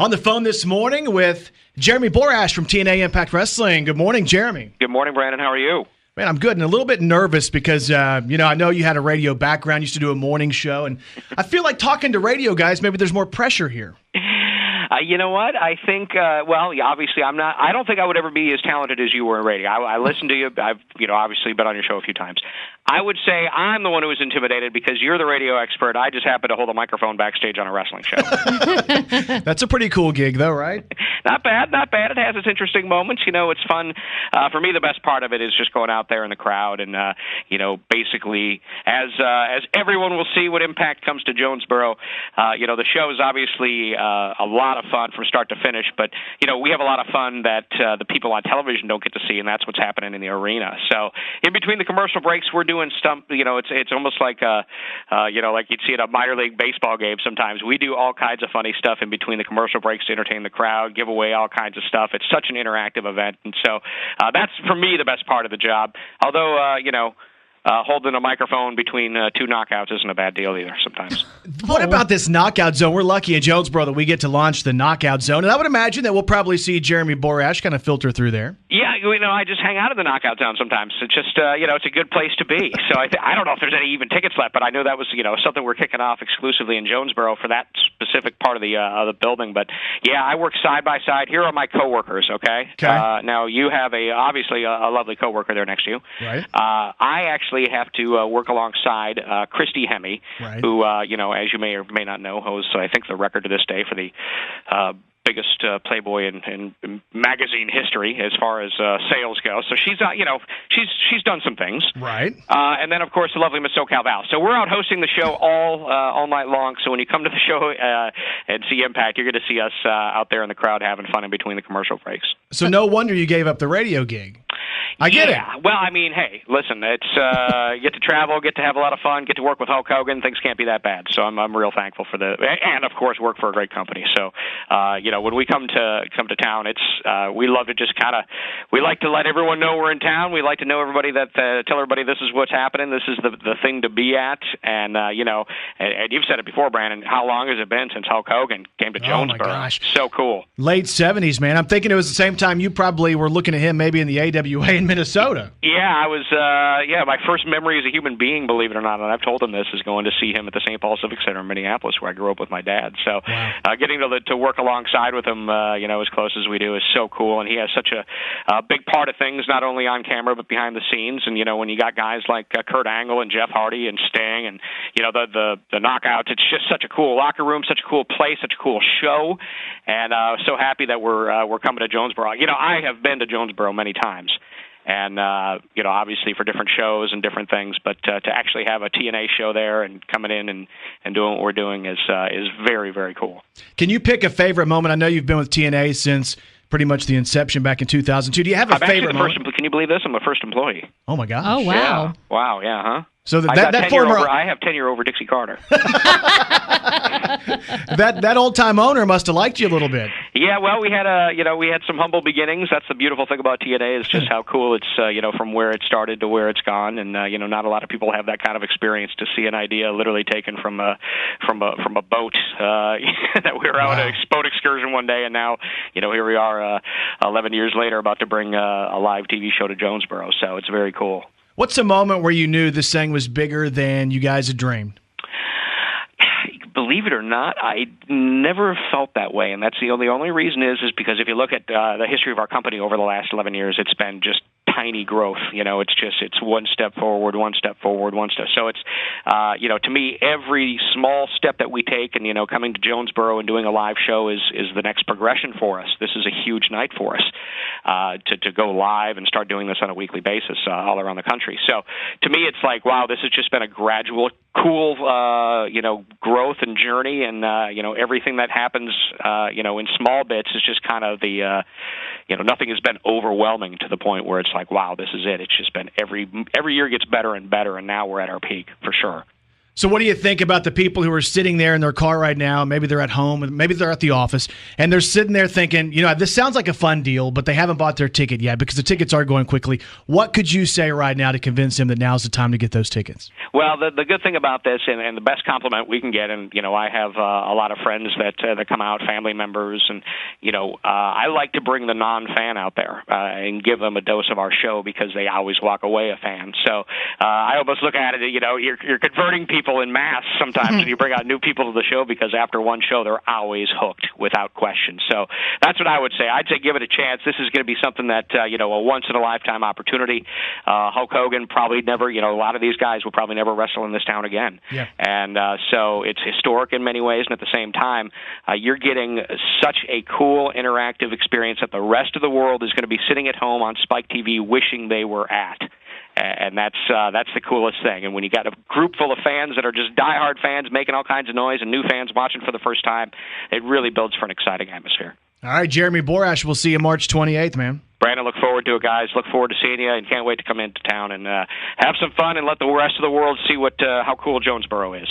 On the phone this morning with Jeremy Borash from TNA Impact Wrestling. Good morning, Jeremy. Good morning, Brandon. How are you? Man, I'm good and a little bit nervous because, I know you had a radio background, used to do a morning show, and I feel like talking to radio guys, maybe there's more pressure here. You know what? I think, obviously I don't think I would ever be as talented as you were in radio. I listened to you. I've, obviously been on your show a few times. I would say I'm the one who was intimidated because you're the radio expert. I just happen to hold a microphone backstage on a wrestling show. That's a pretty cool gig, though, right? Not bad, not bad. It has its interesting moments. It's fun. For me, the best part of it is just going out there in the crowd and, basically, as everyone will see when Impact comes to Jonesboro, the show is obviously a lot of fun from start to finish, but, we have a lot of fun that the people on television don't get to see, and that's what's happening in the arena. So in between the commercial breaks, we're doing stuff, it's almost like, like you'd see at a minor league baseball game sometimes. We do all kinds of funny stuff in between the commercial breaks to entertain the crowd, give away all kinds of stuff. It's such an interactive event, and so that's, for me, the best part of the job. Although, holding a microphone between two knockouts isn't a bad deal either sometimes. What about this knockout zone? We're lucky in Jonesboro that we get to launch the knockout zone, and I would imagine that we'll probably see Jeremy Borash kind of filter through there. Yeah, I just hang out in the knockout zone sometimes. It's just, it's a good place to be. So I don't know if there's any even tickets left, but I know that was, something we're kicking off exclusively in Jonesboro for that specific part of the building. But yeah, I work side by side. Here are my coworkers. Okay. Now you have obviously a lovely coworker there next to you. Right. I actually have to work alongside Christy Hemme, right, who, as you may or may not know, holds, I think, the record to this day for the biggest Playboy in magazine history as far as sales go. So she's done some things, right? And then of course the lovely Miss SoCal Val. So we're out hosting the show all night long. So when you come to the show and see Impact, you're going to see us out there in the crowd having fun in between the commercial breaks. So no wonder you gave up the radio gig. I get it. Well, I mean, hey, listen, it's you get to travel, get to have a lot of fun, get to work with Hulk Hogan. Things can't be that bad. So I'm real thankful for and of course work for a great company. So when we come to town, it's we love to just we like to let everyone know we're in town. We like to know everybody tell everybody this is what's happening. This is the thing to be at. And and you've said it before, Brandon. How long has it been since Hulk Hogan came to Jonesboro? Oh my gosh, so cool. Late 70s, man. I'm thinking it was the same time you probably were looking at him, maybe in the AWA in Minnesota. Yeah, I was. My first memory as a human being, believe it or not, and I've told him this, is going to see him at the St. Paul Civic Center in Minneapolis, where I grew up with my dad. So, wow. Getting to work alongside with him, as close as we do, is so cool. And he has such a big part of things, not only on camera but behind the scenes. And when you got guys like Kurt Angle and Jeff Hardy and Sting, and the Knockouts, it's just such a cool locker room, such a cool place, such a cool show. And so happy that we're coming to Jonesboro. I have been to Jonesboro many times. And, obviously for different shows and different things, but to actually have a TNA show there and coming in and doing what we're doing is very, very cool. Can you pick a favorite moment? I know you've been with TNA since pretty much the inception back in 2002. Do you have a favorite moment? Can you believe this? I'm a first employee. Oh, my gosh. Oh, wow. Yeah. Wow, yeah, huh? So I have tenure over Dixie Carter. that old time owner must have liked you a little bit. Yeah, well, we had some humble beginnings. That's the beautiful thing about TNA, is just how cool it's from where it started to where it's gone, and not a lot of people have that kind of experience to see an idea literally taken from a boat that we were out on a boat excursion one day, and now here we are 11 years later about to bring a live TV show to Jonesboro. So it's very cool. What's a moment where you knew this thing was bigger than you guys had dreamed? Believe it or not, I never felt that way, and that's the only reason is because if you look at the history of our company over the last 11 years, it's been just tiny growth. It's one step forward, one step forward, one step. So it's, to me, every small step that we take, and coming to Jonesboro and doing a live show is the next progression for us. This is a huge night for us to go live and start doing this on a weekly basis all around the country. So to me, it's like, wow, this has just been a gradual, cool, growth and journey, and everything that happens, in small bits is just kind of the, nothing has been overwhelming to the point where it's like, wow, this is it. It's just been every year gets better and better, and now we're at our peak for sure. So what do you think about the people who are sitting there in their car right now? Maybe they're at home, and maybe they're at the office, and they're sitting there thinking, this sounds like a fun deal, but they haven't bought their ticket yet because the tickets are going quickly. What could you say right now to convince them that now's the time to get those tickets? Well, the good thing about this, and the best compliment we can get, and I have a lot of friends that come out, family members, and I like to bring the non-fan out there and give them a dose of our show because they always walk away a fan. So I almost look at it, you're converting people in mass sometimes when you bring out new people to the show because after one show they're always hooked without question. So that's what I would say. I'd say give it a chance. This is going to be something that a once in a lifetime opportunity. Hulk Hogan probably never, a lot of these guys will probably never wrestle in this town again. Yeah. And so it's historic in many ways, and at the same time you're getting such a cool interactive experience that the rest of the world is going to be sitting at home on Spike TV wishing they were at. And that's the coolest thing. And when you got a group full of fans that are just diehard fans making all kinds of noise and new fans watching for the first time, it really builds for an exciting atmosphere. All right, Jeremy Borash, we'll see you March 28th, man. Brandon, look forward to it, guys. Look forward to seeing you, and can't wait to come into town and have some fun and let the rest of the world see how cool Jonesboro is.